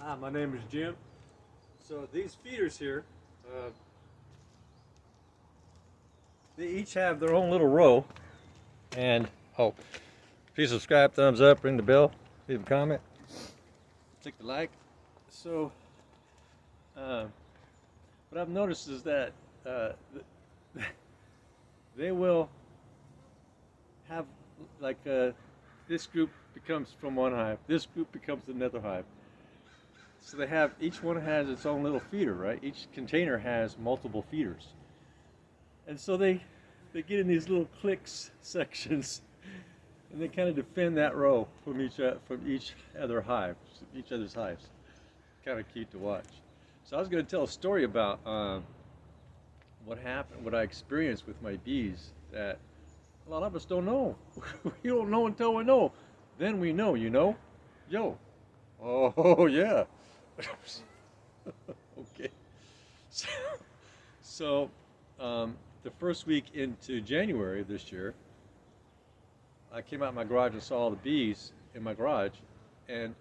Hi, my name is Jim. So these feeders here, uh, they each have their own little row. And oh, please subscribe, thumbs up, ring the bell, leave a comment, click the like. So uh, what I've noticed is that uh, they will have like this group becomes from one hive, this group becomes another hive. So they have, each one has its own little feeder, right? Each container has multiple feeders. And so they get in these little cliques sections, and they kind of defend that row from each other hive, each other's hives. Kind of cute to watch. So I was going to tell a story about what happened, what I experienced with my bees that a lot of us don't know. We don't know until we know. Then we know, you know? Yo. Oh yeah. Okay. So, so the first week into January this year, I came out of my garage and saw all the bees in my garage, and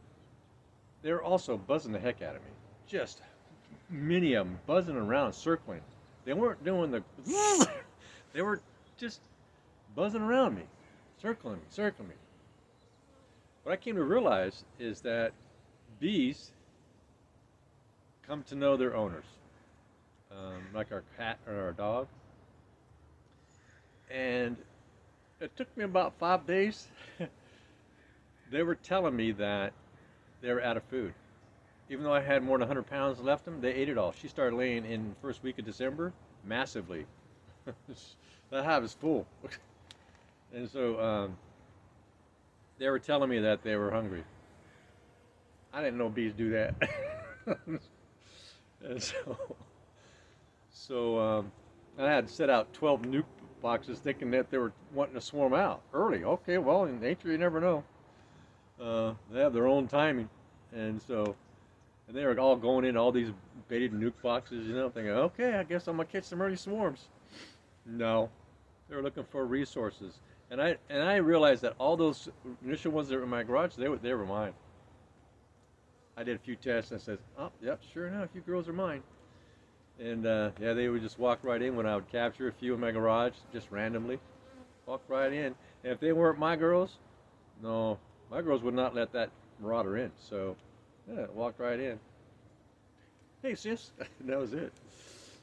they were also buzzing the heck out of me. Just many of them buzzing around, circling. They weren't doing the. They were just buzzing around me, circling me, circling me. What I came to realize is that bees come to know their owners, like our cat or our dog. And it took me about 5 days. They were telling me that they were out of food. Even though I had more than 100 pounds left them, they ate it all. She started laying in the first week of December, massively. That hive is full. And so they were telling me that they were hungry. I didn't know bees do that. And so I had set out 12 nuke boxes thinking that they were wanting to swarm out early. Okay, well, in nature you never know. They have their own timing. And so and they were all going in all these baited nuke boxes, you know, thinking, okay, I guess I'm going to catch some early swarms. No, they were looking for resources. And I realized that all those initial ones that were in my garage, they were mine. I did a few tests and I said, oh, yep, sure enough, you girls are mine. And yeah, they would just walk right in when I would capture a few in my garage, just randomly. Walk right in. And if they weren't my girls, no, my girls would not let that marauder in. So, yeah, walked right in. Hey, sis. And that was it.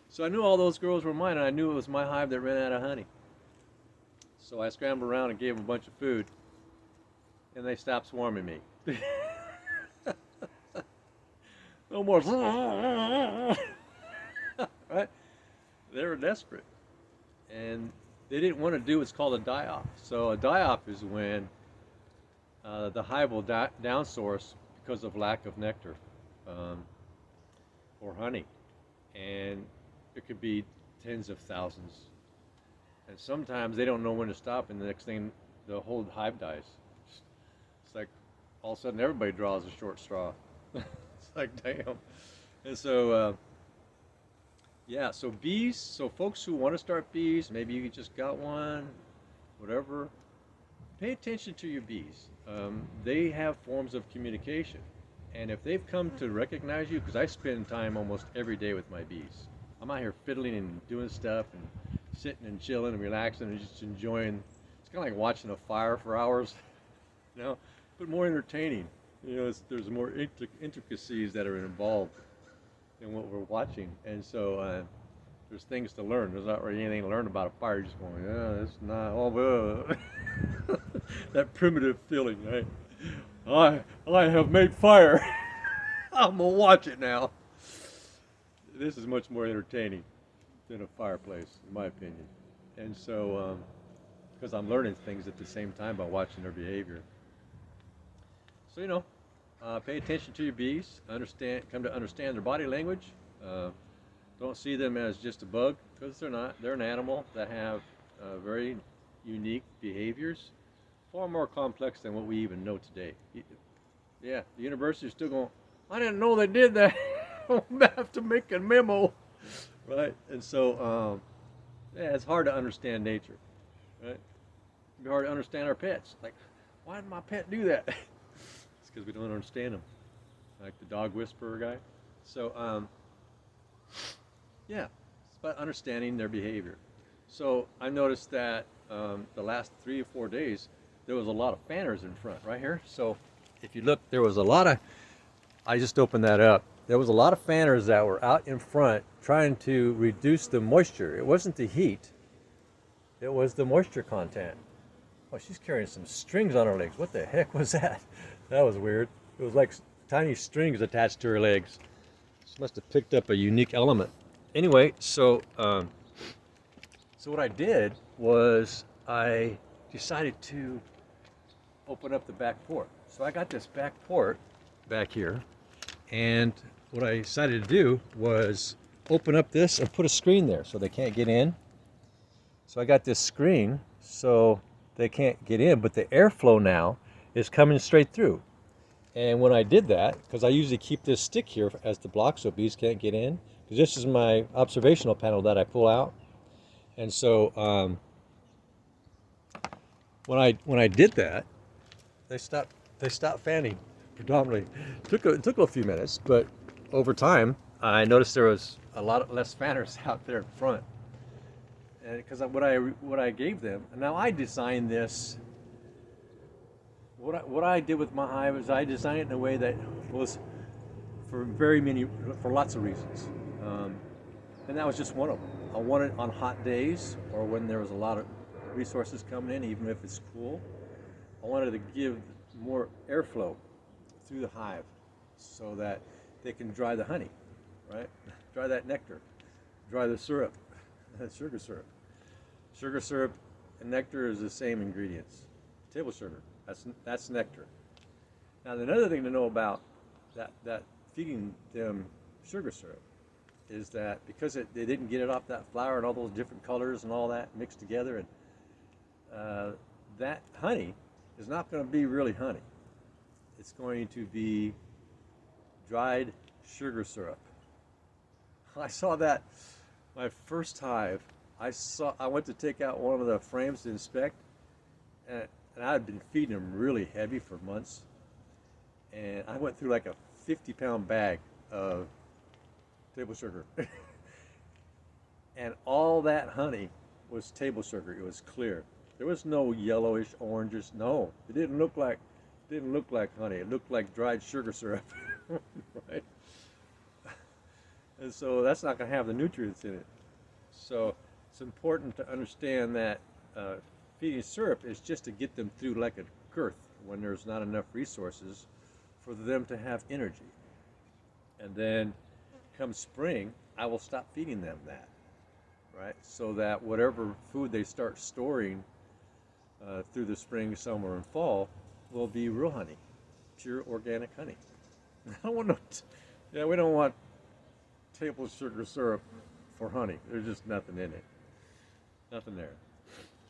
So I knew all those girls were mine, and I knew it was my hive that ran out of honey. So I scrambled around and gave them a bunch of food, and they stopped swarming me. No more. Right? They were desperate, and they didn't want to do what's called a die-off. So a die-off is when the hive will downsource because of lack of nectar or honey, and it could be tens of thousands. And sometimes they don't know when to stop, and the next thing, the whole hive dies. It's like all of a sudden everybody draws a short straw. It's like, damn. And so, yeah, so bees, so folks who want to start bees, maybe you just got one, whatever, pay attention to your bees. They have forms of communication. And if they've come to recognize you, because I spend time almost every day with my bees. I'm out here fiddling and doing stuff and sitting and chilling and relaxing and just enjoying. It's kind of like watching a fire for hours, you know, but more entertaining. You know, there's more intricacies that are involved in what we're watching. And so there's things to learn. There's not really anything to learn about a fire. You're just going, yeah, it's not, oh, well. That primitive feeling, right? I have made fire. I'm gonna watch it now. This is much more entertaining than a fireplace, in my opinion. And so, because I'm learning things at the same time by watching their behavior. So, you know, pay attention to your bees. Come to understand their body language. Don't see them as just a bug, because they're not. They're an animal that have very unique behaviors, far more complex than what we even know today. Yeah, the university is still going, I didn't know they did that. I'm going to have to make a memo. Right? And so, yeah, it's hard to understand nature. Right? It'd be hard to understand our pets. Like, why did my pet do that? It's because we don't understand them. like the dog whisperer guy. So yeah, it's about understanding their behavior. So I noticed that the last 3 or 4 days there was a lot of fanners in front right here. So if you look, there was a lot of. I just opened that up. There was a lot of fanners that were out in front trying to reduce the moisture. It wasn't the heat, it was the moisture content. Oh, she's carrying some strings on her legs. What the heck was that? That was weird. It was like tiny strings attached to her legs. She must have picked up a unique element. Anyway, so what I did was I decided to open up the back port. So I got this back port back here, and what I decided to do was open up this and put a screen there so they can't get in. So I got this screen so they can't get in, but the airflow now is coming straight through. And when I did that, because I usually keep this stick here as the block so bees can't get in, because this is my observational panel that I pull out. And so when I did that, they stopped fanning predominantly. It took a few minutes, but over time I noticed there was a lot less fanners out there in front. And because what I gave them, and now I designed this. What I did with my hive is I designed it in a way that was for lots of reasons, and that was just one of them. I wanted on hot days or when there was a lot of resources coming in, even if it's cool, I wanted to give more airflow through the hive so that they can dry the honey, right? Dry that nectar, dry the syrup, sugar syrup. Sugar syrup and nectar is the same ingredients. Table sugar, that's nectar. Now another thing to know about that feeding them sugar syrup is that because they didn't get it off that flower and all those different colors and all that mixed together, and that honey is not going to be really honey. It's going to be dried sugar syrup. I saw that my first hive. I went to take out one of the frames to inspect, and I had been feeding them really heavy for months, and I went through like a 50-pound bag of table sugar. And all that honey was table sugar. It was clear. There was no yellowish, oranges. No, it didn't look like honey. It looked like dried sugar syrup, right? And so that's not going to have the nutrients in it. So it's important to understand that feeding syrup is just to get them through like a girth when there's not enough resources for them to have energy. And then come spring, I will stop feeding them that, right? So that whatever food they start storing through the spring, summer, and fall will be real honey, pure organic honey. I don't want we don't want table sugar syrup for honey. There's just nothing in it, nothing there.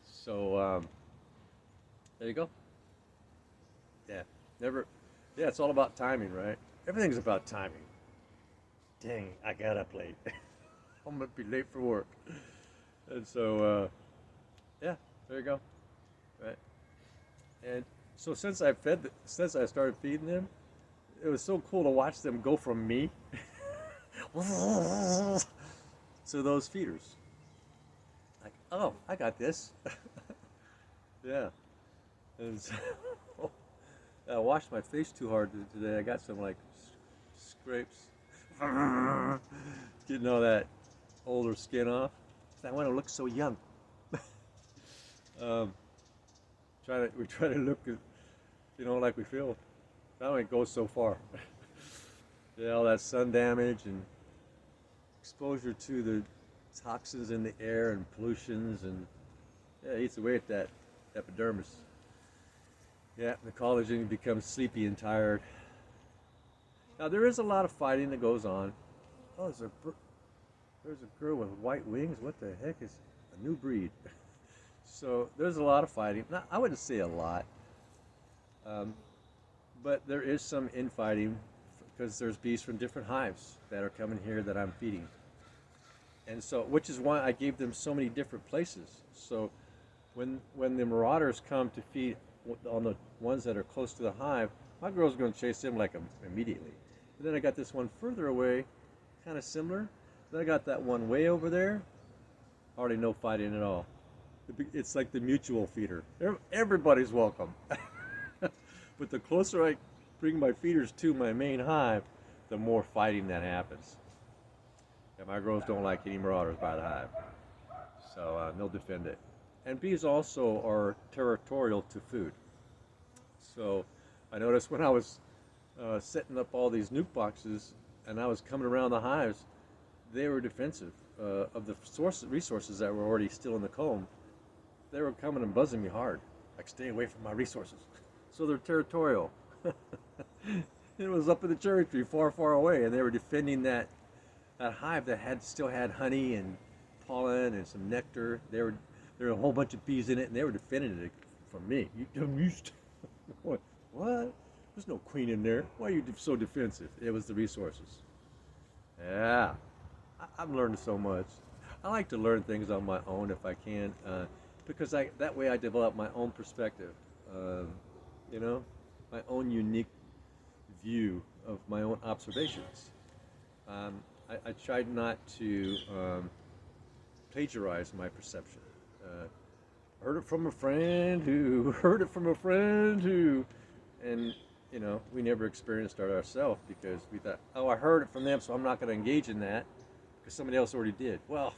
So there you go. Yeah, it's all about timing, right? Everything's about timing. Dang, I got up late. I'm gonna be late for work. And so, yeah, there you go. Right. And so since I started feeding them, it was so cool to watch them go from me to those feeders. Like, oh, I got this. Yeah. And so, I washed my face too hard today. I got some like scrapes. Getting all that older skin off. I want to look so young. We try to look, like we feel. That only goes so far. Yeah, all that sun damage and exposure to the toxins in the air and pollutions, and it eats away at that epidermis. Yeah, the collagen becomes sleepy and tired. Now there is a lot of fighting that goes on. Oh, there's a girl with white wings. What the heck is a new breed? So there's a lot of fighting. Now, I wouldn't say a lot, but there is some infighting because there's bees from different hives that are coming here that I'm feeding. And so, which is why I gave them so many different places. So when the marauders come to feed on the ones that are close to the hive, my girl's going to chase them like immediately. And then I got this one further away, kind of similar. Then I got that one way over there. Hardly no fighting at all. It's like the mutual feeder. Everybody's welcome. But the closer I bring my feeders to my main hive, the more fighting that happens. And my girls don't like any marauders by the hive. So they'll defend it. And bees also are territorial to food. So I noticed when I was setting up all these nuke boxes and I was coming around the hives, they were defensive of the resources that were already still in the comb. They were coming and buzzing me hard, like stay away from my resources. So they're territorial. It was up in the cherry tree, far, far away, and they were defending that hive that still had honey and pollen and some nectar. There were a whole bunch of bees in it, and they were defending it from me. I'm used to what? There's no queen in there. Why are you so defensive? It was the resources. Yeah, I've learned so much. I like to learn things on my own if I can, because that way I develop my own perspective. You know, my own unique view of my own observations. I tried not to plagiarize my perception. Heard it from a friend who heard it from a friend who, and you know, we never experienced it ourselves because we thought, oh, I heard it from them, so I'm not going to engage in that because somebody else already did. Well,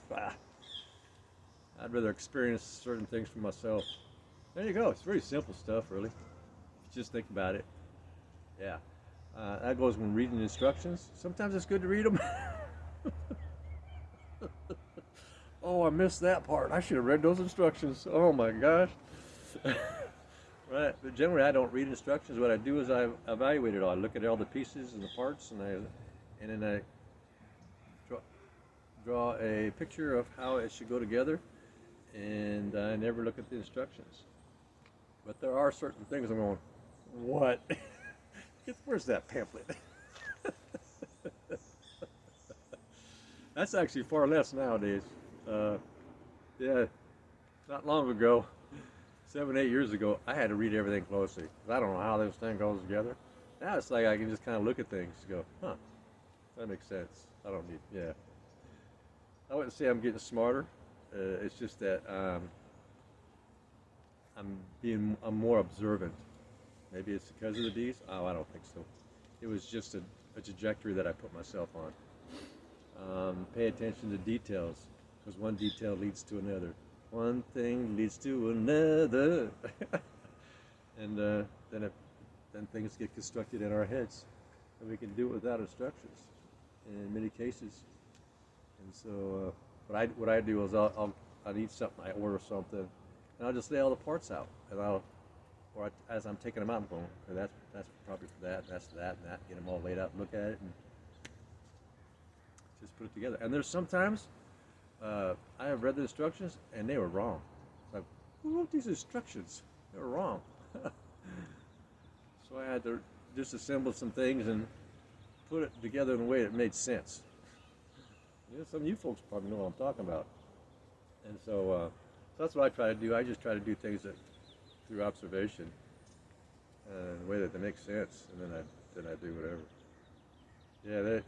I'd rather experience certain things for myself. There you go. It's very simple stuff, really. Just think about it. Yeah. That goes when reading instructions. Sometimes it's good to read them. Oh, I missed that part. I should have read those instructions. Oh my gosh. Right. But generally, I don't read instructions. What I do is I evaluate it all. I look at all the pieces and the parts, and then I draw a picture of how it should go together. And I never look at the instructions. But there are certain things I'm going, what? Where's that pamphlet? That's actually far less nowadays. Yeah, not long ago, 7, 8 years ago, I had to read everything closely. I don't know how this thing goes together. Now it's like I can just kind of look at things and go, huh, that makes sense. I don't need, yeah. I wouldn't say I'm getting smarter. It's just that I'm more observant. Maybe it's because of the bees. Oh, I don't think so. It was just a trajectory that I put myself on. Pay attention to details, because one detail leads to another. One thing leads to another. And then things get constructed in our heads, and we can do it without instructions in many cases. And so what I do is I need something, I order something, and I'll just lay all the parts out, and as I'm taking them out, I'm going, okay, that's probably for that, and that's that, and that. Get them all laid out, look at it, and just put it together. And there's sometimes I have read the instructions, and they were wrong. Like, who wrote these instructions? They were wrong. So I had to disassemble some things and put it together in a way that made sense. You know, some of you folks probably know what I'm talking about. And so that's what I try to do. I just try to do things through observation in a way that they make sense, and then I do whatever. Yeah.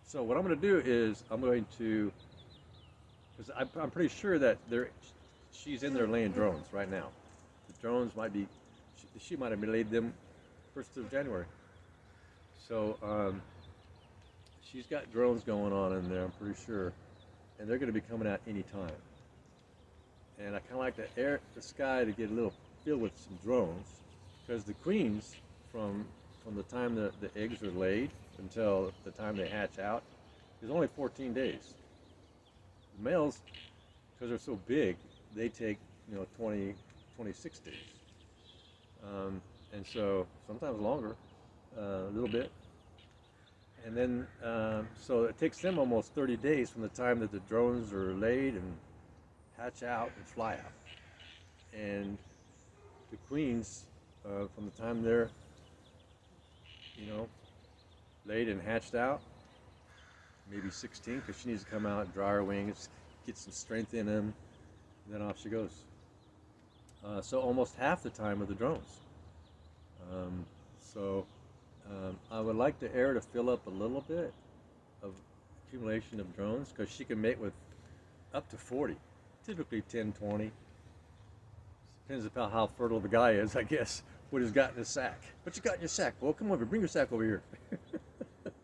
So what I'm going to do is I'm going to, because I'm pretty sure that she's in there laying drones right now. The drones might be, she might have laid them 1st of January. So she's got drones going on in there, I'm pretty sure, and they're going to be coming out any time. And I kind of like the sky to get a little filled with some drones, because the queens, from the time the eggs are laid until the time they hatch out, is only 14 days. The males, because they're so big, they take 20, 26 days, and so sometimes longer, a little bit. And then, so it takes them almost 30 days from the time that the drones are laid and hatch out and fly out. And the queens, from the time they're, laid and hatched out, maybe 16, because she needs to come out and dry her wings, get some strength in them, and then off she goes. So almost half the time of the drones. I would like the air to fill up a little bit of accumulation of drones because she can mate with up to 40, typically 10, 20. Depends upon how fertile the guy is, I guess, what he's got in his sack. What you got in your sack? Well, come over, bring your sack over here.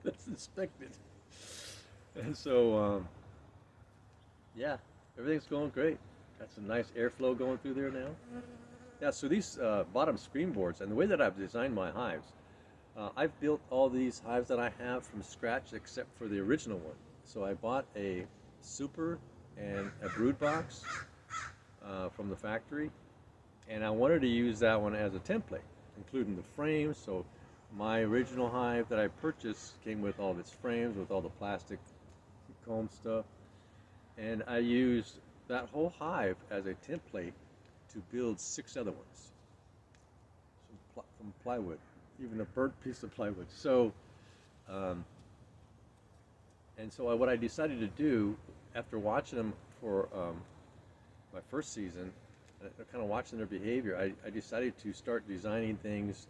Let's inspect it. And so, yeah, everything's going great. Got some nice airflow going through there now. Yeah, so these bottom screen boards, and the way that I've designed my hives, I've built all these hives that I have from scratch except for the original one. So I bought a super and a brood box from the factory, and I wanted to use that one as a template, including the frames. So my original hive that I purchased came with all of its frames, with all the plastic comb stuff, and I used that whole hive as a template to build 6 other ones from plywood, even a burnt piece of plywood. So, and so what I decided to do after watching them for my first season, kind of watching their behavior, I decided to start designing things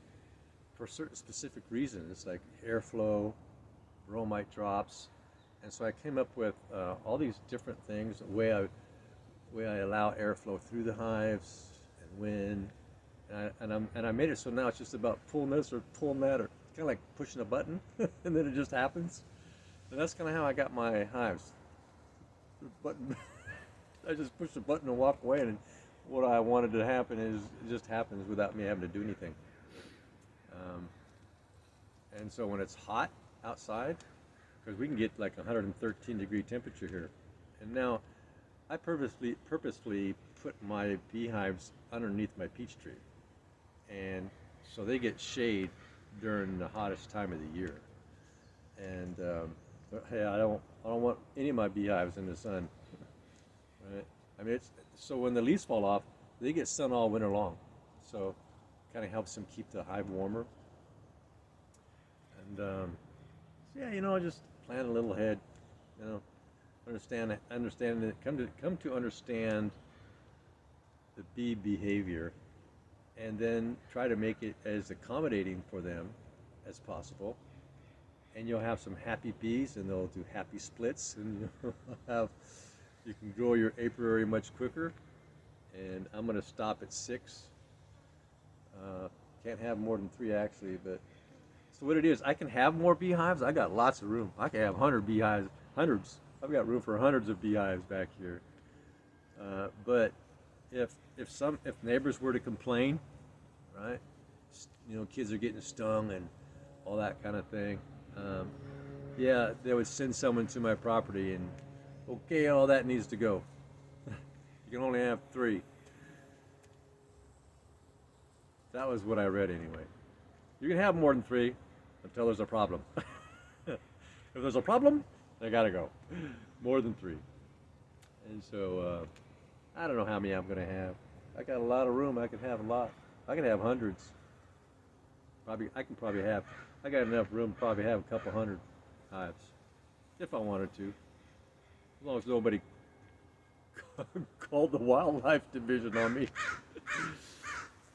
for certain specific reasons, like airflow, bromite drops, and so I came up with all these different things, the way I allow airflow through the hives and wind, and I made it so now it's just about pulling this or pulling that, or kind of like pushing a button, and then it just happens. And that's kind of how I got my hives. The button, I just push the button and walk away, and what I wanted to happen is it just happens without me having to do anything. And so when it's hot outside, because we can get like 113-degree temperature here, and now I purposely put my beehives underneath my peach tree, and so they get shade during the hottest time of the year. And hey, I don't want any of my beehives in the sun. Right? I mean, it's so when the leaves fall off, they get sun all winter long, so kind of helps them keep the hive warmer. And so yeah, just plan a little ahead, understand it, come to understand the bee behavior, and then try to make it as accommodating for them as possible. And you'll have some happy bees, and they'll do happy splits, and you can grow your apiary much quicker. And I'm going to stop at 6. Can't have more than 3 actually, but so what it is, I can have more beehives. I got lots of room. I can have 100 beehives, hundreds. I've got room for hundreds of beehives back here. But if neighbors were to complain, right? Kids are getting stung and all that kind of thing. Yeah, they would send someone to my property and, okay, all that needs to go. You can only have 3. That was what I read anyway. You can have more than 3 until there's a problem. If there's a problem, they gotta go. More than 3. And so, I don't know how many I'm gonna have. I got a lot of room. I can have a lot. I can have hundreds. I got enough room to probably have a couple hundred hives, if I wanted to. As long as nobody called the wildlife division on me.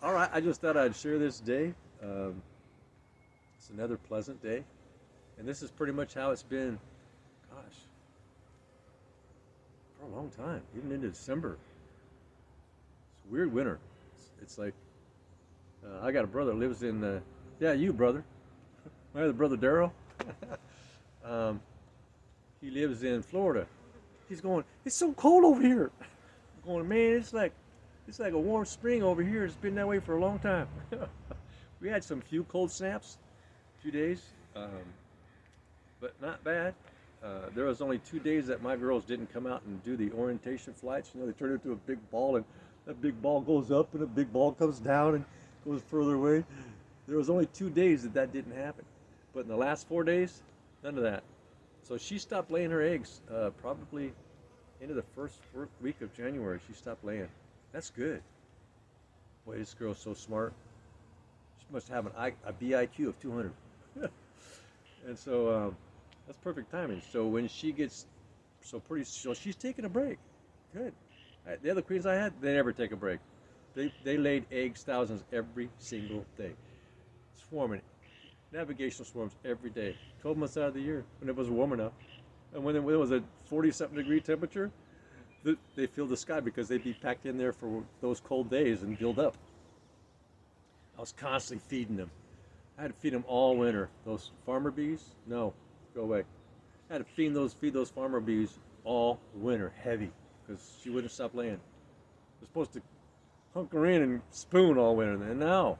All right, I just thought I'd share this day. It's another pleasant day. And this is pretty much how it's been, gosh, for a long time, even into December. It's a weird winter. It's like, I got a brother that lives in, yeah, you brother. My other brother, Daryl. He lives in Florida. He's going, it's so cold over here. I'm going, man, it's like a warm spring over here. It's been that way for a long time. We had some few cold snaps, 2 days, but not bad. There was only 2 days that my girls didn't come out and do the orientation flights. They turn it into a big ball, and that big ball goes up, and a big ball comes down and goes further away. There was only 2 days that didn't happen. But in the last 4 days, none of that. So she stopped laying her eggs probably into the first week of January. She stopped laying. That's good. Boy, this girl's so smart. She must have a BIQ of 200. And so that's perfect timing. So when she gets so she's taking a break. Good. The other queens I had, they never take a break. They laid eggs, thousands every single day, swarming navigational swarms every day, 12 months out of the year when it was warm enough. And when it was a 40-something degree temperature, they fill the sky because they'd be packed in there for those cold days and build up. I was constantly feeding them. I had to feed them all winter. Those farmer bees, no, go away. I had to feed those farmer bees all winter, heavy, because she wouldn't stop laying. They're supposed to hunker in and spoon all winter. And now,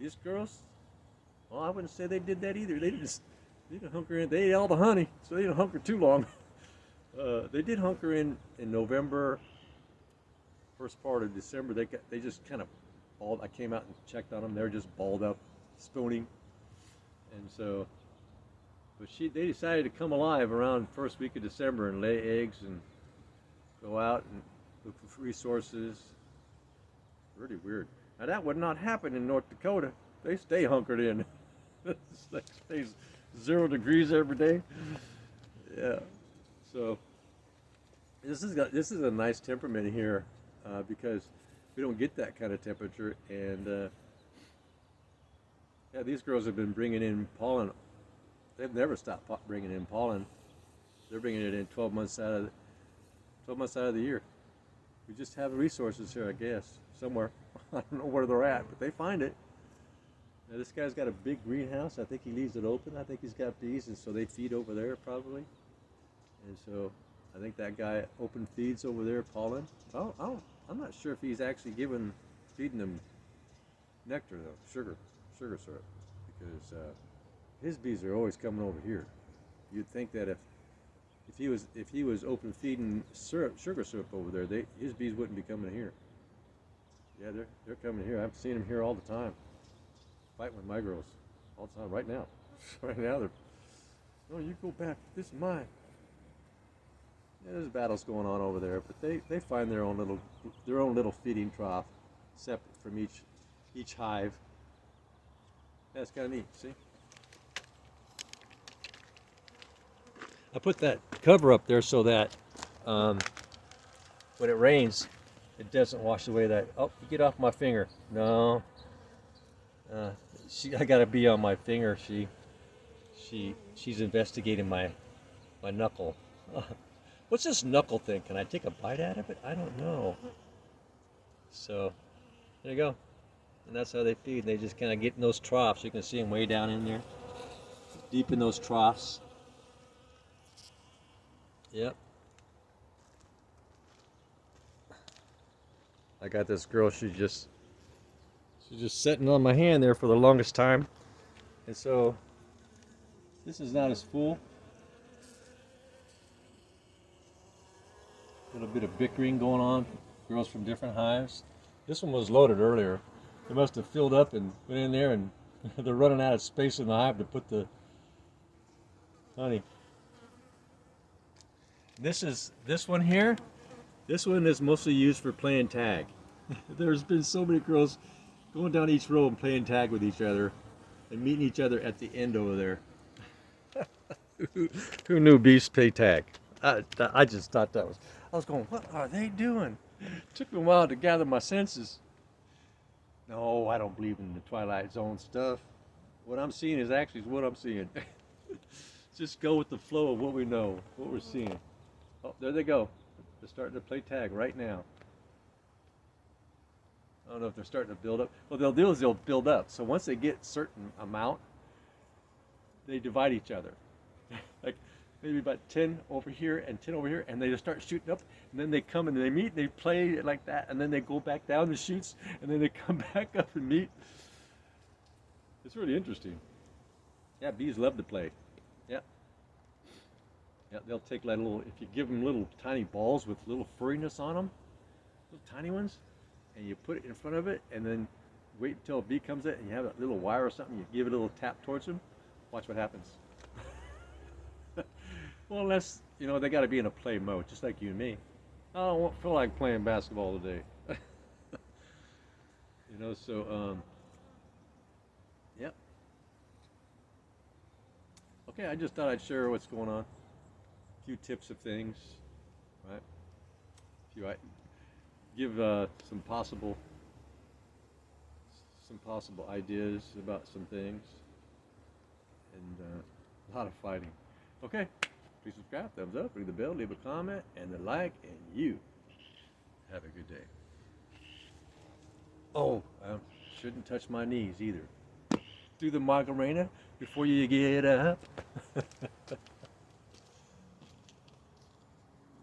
these girls, well, I wouldn't say they did that either. They didn't hunker in. They ate all the honey, so they didn't hunker too long. They did hunker in November, first part of December. They just kind of balled. I came out and checked on them. They were just balled up, spooning, and so. But they decided to come alive around first week of December and lay eggs and go out and look for resources. Really weird. Now that would not happen in North Dakota. They stay hunkered in. They stay 0 degrees every day. Yeah. So this is a nice temperament here because we don't get that kind of temperature. And yeah, these girls have been bringing in pollen. They've never stopped bringing in pollen. They're bringing it in 12 months out of the year. We just have resources here, I guess, somewhere. I don't know where they're at, but they find it. Now, this guy's got a big greenhouse. I think he leaves it open. I think he's got bees, and so they feed over there probably. And so I think that guy open feeds over there pollen. I'm not sure if he's actually feeding them nectar though, sugar syrup, because his bees are always coming over here. You'd think that if he was open feeding sugar syrup over there, his bees wouldn't be coming here. Yeah, they're coming here. I've seen them here all the time, fighting with my girls all the time. Right now, they're, no, you go back. This is mine. Yeah, there's battles going on over there, but they find their own little feeding trough, separate from each hive. That's kind of neat. See. I put that cover up there so that when it rains, it doesn't wash away that. Oh, you get off my finger. No. I got a bee on my finger. She's investigating my knuckle. What's this knuckle thing? Can I take a bite out of it? I don't know. So there you go. And that's how they feed. They just kind of get in those troughs. You can see them way down in there, deep in those troughs. Yep. I got this girl, she's just sitting on my hand there for the longest time. And so this is not as full. A little bit of bickering going on, girls from different hives. This one was loaded earlier. They must have filled up and went in there, and they're running out of space in the hive to put the honey. This one here. This one is mostly used for playing tag. There's been so many girls going down each row and playing tag with each other and meeting each other at the end over there. Who knew bees play tag? I just thought that was. I was going, what are they doing? It took me a while to gather my senses. No, I don't believe in the Twilight Zone stuff. What I'm seeing is actually what I'm seeing. Just go with the flow of what we know, what we're seeing. Oh, there they go. They're starting to play tag right now. I don't know if they're starting to build up. What they'll do is they'll build up. So once they get a certain amount, they divide each other. Like maybe about 10 over here and 10 over here, and they just start shooting up, and then they come and they meet and they play like that, and then they go back down the chutes, and then they come back up and meet. It's really interesting. Yeah, bees love to play. Yeah. Yeah, they'll take like little, if you give them little tiny balls with little furriness on them, little tiny ones, and you put it in front of it, and then wait until a bee comes in, and you have a little wire or something, you give it a little tap towards them, watch what happens. Well, unless, they got to be in a play mode, just like you and me. I don't feel like playing basketball today. Yep. Okay, I just thought I'd share what's going on. A few tips of things, right? Give some some possible ideas about some things, and a lot of fighting. Okay, please subscribe, thumbs up, ring the bell, leave a comment, and a like, and you have a good day. Oh, I shouldn't touch my knees either. Do the Macarena before you get up.